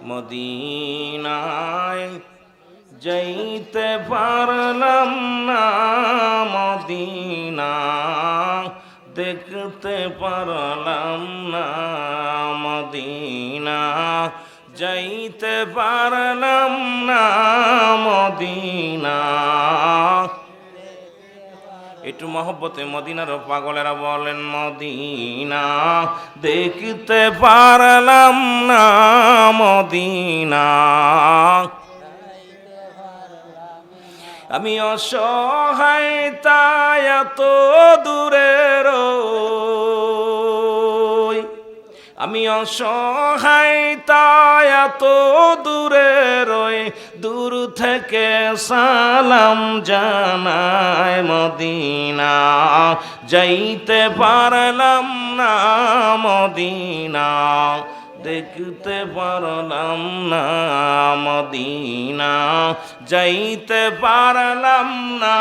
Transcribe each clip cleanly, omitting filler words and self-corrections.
মদিনায় যাইতে পারলাম না, মদিনা দেখতে পারলাম না, মদিনা যাইতে পারলাম না, মদিনা। একটু মহব্বতে মদিনার পাগলেরা বলেন, মদিনা দেখতে পারলাম না, মদিনা। আমি অসহায় তাই এত দূরে রই, আমি অসহায় তাই এত দূরে রই, দূর থেকে সালাম জানাই, মদিনা যাইতে পারলাম না, মদিনা দেখতে পারলাম না, মদিনা যাইতে পারলাম না,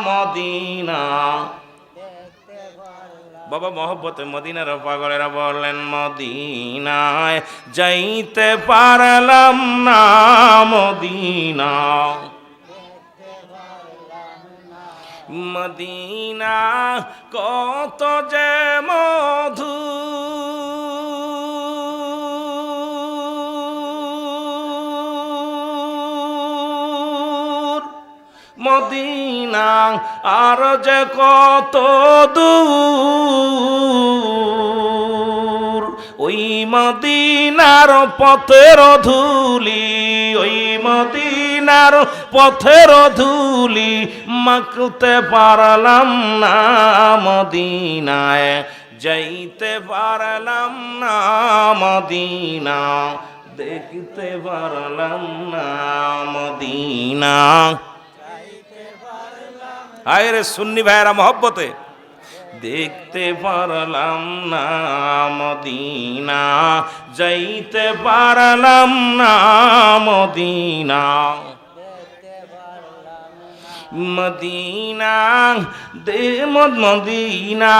মদিনা। বাবা মহব্বতে মদিনার পাগলেরা বলেন, মদিনায় যাইতে পারলাম না, মদিনা। মদিনা কত যে মধু, মদিনা আর যে কত দূর, ওই মদিনার পথের ধুলি, ওই মদিনার পথের ধুলি মাখতে পারলাম না, মদিনায় যাইতে পারলাম না, মদিনা দেখতে পারলাম না, মদিনা। আয় রে সুন্নি ভাইয়েরা মহব্বতে, দেখতে পারলাম না, মদিনা যাইতে পারলাম না, মদিনা। মদিনা দে মদিনা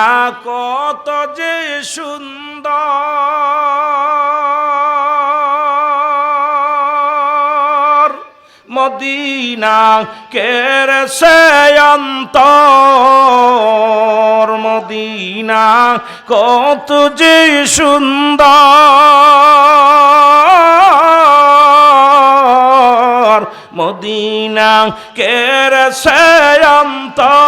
কত যে সুন্দর, মদিনা কেরসে অন্তর, মদিনা কত যে সুন্দর, মদিনা কেরসে অন্তর।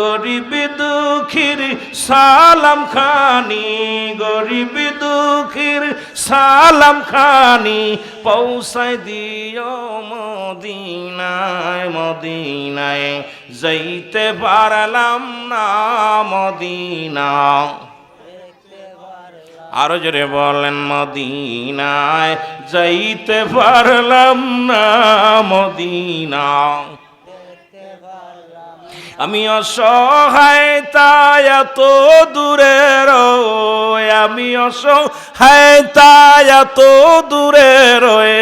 গরিব দুঃখীর সালাম খানি, গরিব দুঃখীর সালাম খানি পৌঁছাই দিও, মদিনায় মদিনায় যাইতে পারলাম না, মদিনা। আরো জোরে বলেন, মদিনায় যাইতে পারলাম না, মদিনা। আমি অসহায় তাই এত দূরে রই, আমি অসহায় তাই এত দূরে রই,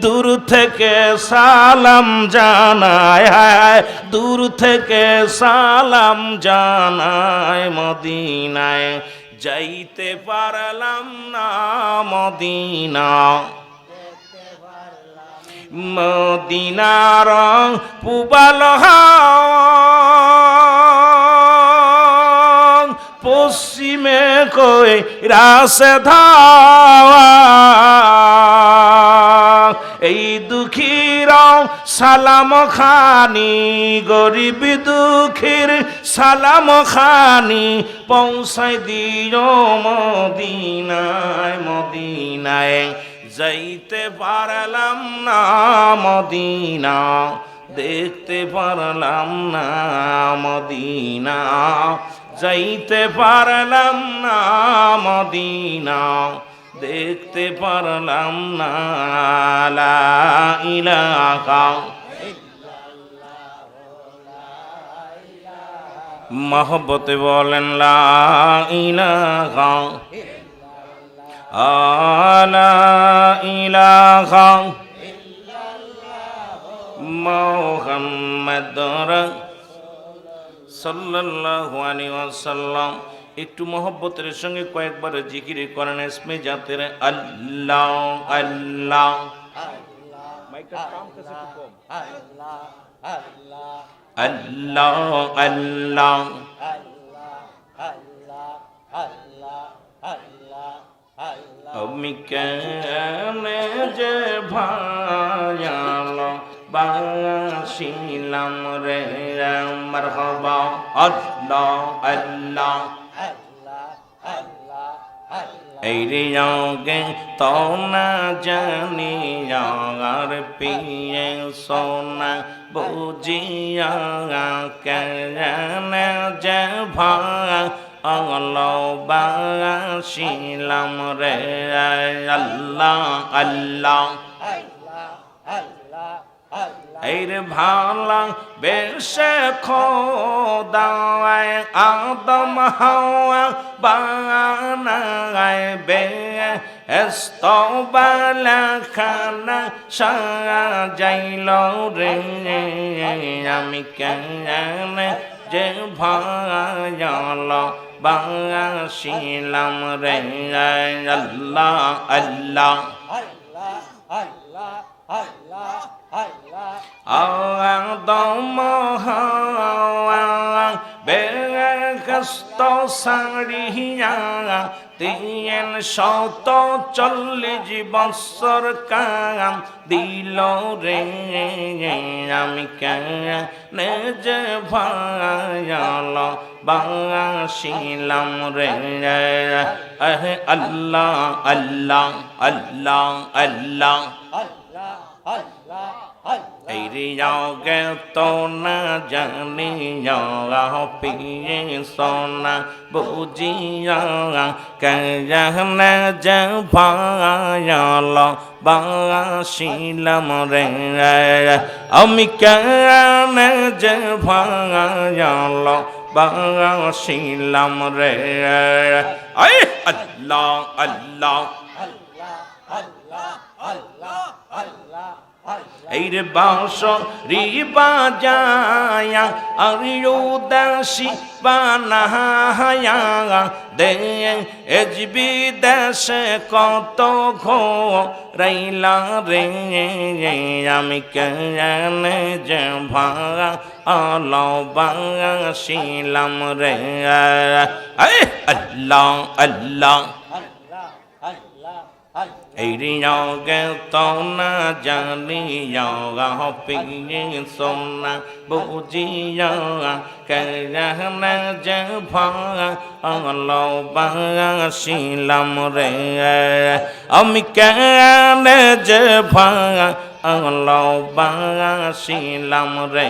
দূর থেকে সালাম জানাই, দূর থেকে সালাম জানাই, মদিনায় যাইতে পারলাম না, মদিনা। মদিনার পুবাল পশ্চিমে কই রাসে ধাওয়া, এই দুঃখীর সালাম খানি, গরিব দুঃখীর সালাম খানি পৌঁছাই দিও, মদিনায় মদিনায় যাইতে পারলাম না, মদিনা দেখতে পারলাম না, মদিনা যাইতে পারলাম না, মদিনা দেখতে পারলাম না। লা ইলাহা মহব্বতে বলেন, লা ইলাহা লা ইলাহা মুহাম্মাদুর সাল্লাল্লাহু আলাইহি ওয়াসাল্লাম। একটু মহব্বতের সঙ্গে কয়েকবার জিকির করেন ইসমে জাতের আল্লাহ আল্লাহ। মাইকটার কাম কাছে একটু কম। আল্লাহ আল্লাহ আমি কেনে যে ভায়ালো বাসিলাম রে মারহাবা আল্লাহ আল্লাহ। এই রে আগে তো না জানি আর পিয়ে সোনা বুঝিয়া কেনে যে ভালো বাসিলাম রে আল্লাহ আল্লাহ। এই রে ভালা বেশে খোদায় আদম হাওয়া বানায় বে এস্তবালা খানা সাজাইল রে আমি কেনে যে ভায়াল বাসিলাম রে আল্লাহ আল্লাহ। আদম হাওয়া বেহেশত ছাড়িয়া 340 বছর কাম দিল রে আমি কেনে যে ভায়াল বাসিলাম রে আল্লাহ আল্লাহ আল্লাহ আল্লাহ। এই রে আগে তো না জানি পিয়ে সোনা বুঝিয়া কেনে যে ভায়াল বাসিলাম রে আমি কেনে যে ভায়াল বাসিলাম রে আল্লাহ আল্লাহ। এই রে বাঁশরি বাজায়া আর উদাসী বানায়া দে এজবি দেশে কত ঘোরাইলা রে আমি কেনে যে ভালো বাসিলাম রে আল্লাহ আল্লাহ। এই রে আগে তো না জানি পিয়ে সোনা বুঝিয়া কেনে যে ভালো বাসিলাম রে আমি কেনে যে ভালো বাসিলাম রে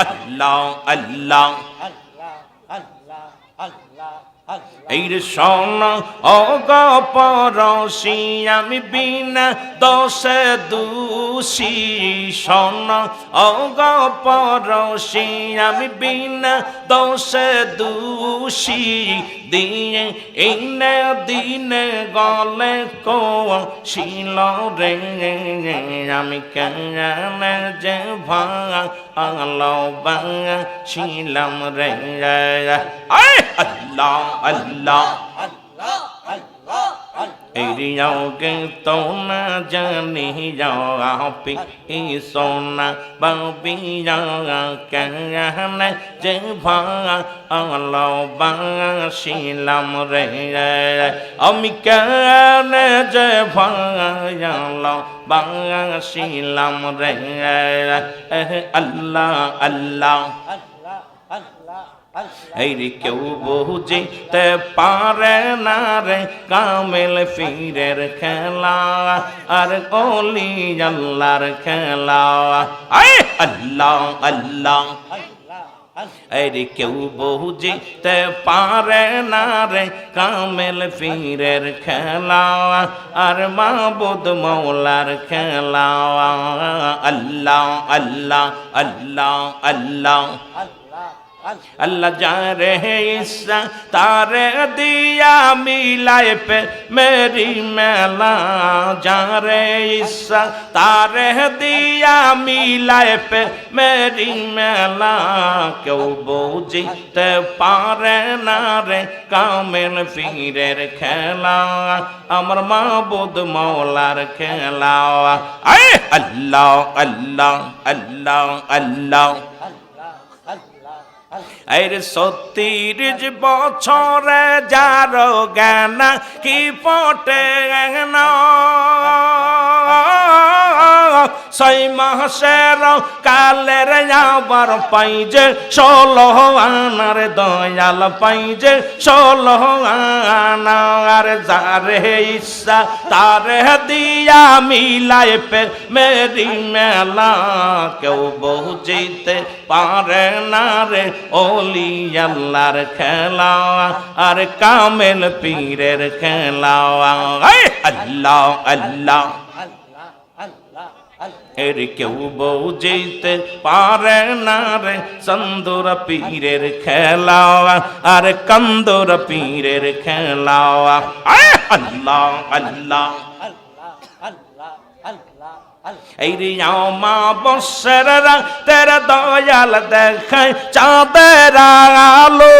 আল্লাহ আল্লাহ। এই রে শোন অগপরশি আমি বিনা দোষে দোষী শোন অগপরশি আমি বিনা দোষে দোষী দিয়ে এই না দিনে গলে কো শিল রে আমি কেনে যে ভালো বাসিলাম রে আল্লাহ আল্লাহ। এই রে আগে তো না জানি পিয়ে সোনা বাবিয়া কেনে যে ভালো বাসিলাম রে আমি কেনে যে ভালো বাসিলাম রে আল্লাহ আল্লাহ। এই রে কেউ বুঝিতে পারে না রে কামেল ফিরের খেলা আর ওলি আল্লাহর খেলা আল্লাহ আল্লাহ। এই রে কেউ বুঝিতে পারে না রে কামেল ফিরের খেলা আর মাবুদ মৌলার খেলা আল্লাহ আল্লাহ আল্লাহ আল্লাহ। अल्लाह जारे इस्सा तारे दिया मिलाए पे मेरी मेला जारे इस्सा तारे दिया मिलाए पे मेरी मेला क्यों बुझते पारे ना रे कामिल पीरेर खेला अमर माबुद मौलार खेला आए अल्लाह अल्लाह अल्लाह अल्लाह আরে ৩৬ বছরে যার জ্ঞান কি পটে না ৬ মাসের কালের আবার পাই যে ১৬ আনার দয়াল পাই যে ১৬ আনা আর যারে ইচ্ছা তারে দিয়া মিলায় পে মেরি মেলা কেউ বুঝিতে পারে না রে ওলি আল্লাহর খেলা আর কামেল পীরের খেলা আল্লাহ আল্লাহ এর কেউ বুঝিতে পারে না রে চন্দুর পীরের খেলা আর কন্দুর পীরের খেলা আল্লাহ আল্লাহ এই মা বৎসর তের দয়াল দেখায় চাঁদের আলো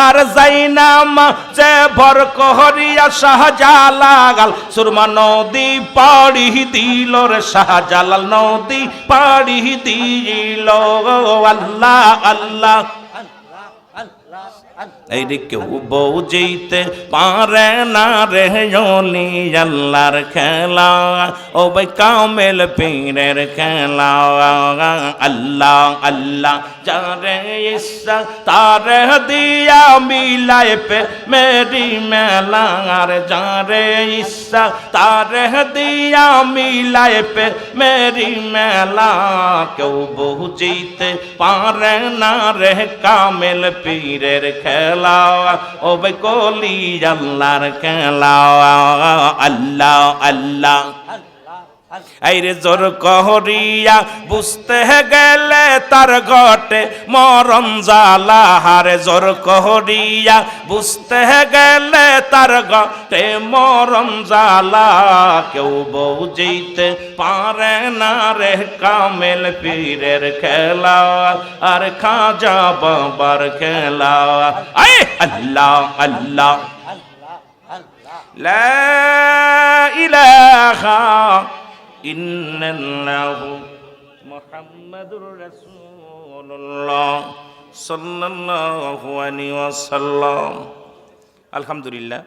আর যাইনাম যে ভর কহরিয়া শাহজালাল সুরমা নদী পাড়ি দিল রে শাহজালাল নদী পাড়ি দিল আল্লাহ আল্লাহ এই কেউ বুঝিতে পারে না রে ওলি আল্লাহর খেলা ও ভাই কামেল পীরের খেলা আল্লাহ আল্লাহ যারে ইচ্ছা তারে দিয়া মিলায় পে মেরি মেলা আর যারে ইচ্ছা তারে দিয়া মিলায় পে মেরি মেলা কেউ বুঝিতে পারে না রে কামেল পীরের খেলা ও ভাই কলি আল্লাহর খেলা আল্লাহ আল্লাহ আইরে জোর কহরিয়া বুঝতে গেলে তার ঘটে মরণ জ্বালা হারে জোর কহরিয়া বুঝতে গেলে তার ঘটে মরণ জ্বালা কেউ বুঝিতে পারে না রে কামেল পীরের খেলা আর খাজা বাবার খেলা আই আল্লাহ আল্লাহ লা ইলাহা ইন্নাল্লাহু মুহাম্মাদুর রাসূলুল্লাহ সাল্লাল্লাহু আলাইহি ওয়াসাল্লাম। আলহামদুলিল্লাহ,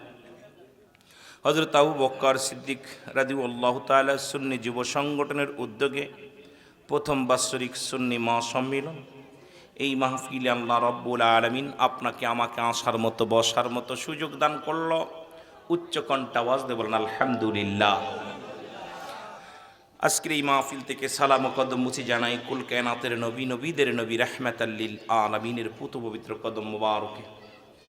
হযরত আবু বকর সিদ্দিক রাদিয়াল্লাহু তাআলা সুন্নি যুব সংগঠনের উদ্যোগে প্রথম বাৎসরিক সুন্নি মহাসম্মেলন। এই মাহফিলে আল্লাহ রাব্বুল আলামিন আপনাকে আমাকে আসার মতো বসার মতো সুযোগ দান করল। উচ্চ কণ্ঠে আওয়াজ দিয়ে বলেন আলহামদুলিল্লাহ। আজকের এই মাহফিল থেকে সালাম ও কদম মুছি জানাই কুল কায়নাতের নবী, নবীদের নবী, রাহমাতাল লিল আলামিনের পুত পবিত্র কদম মুবারকে।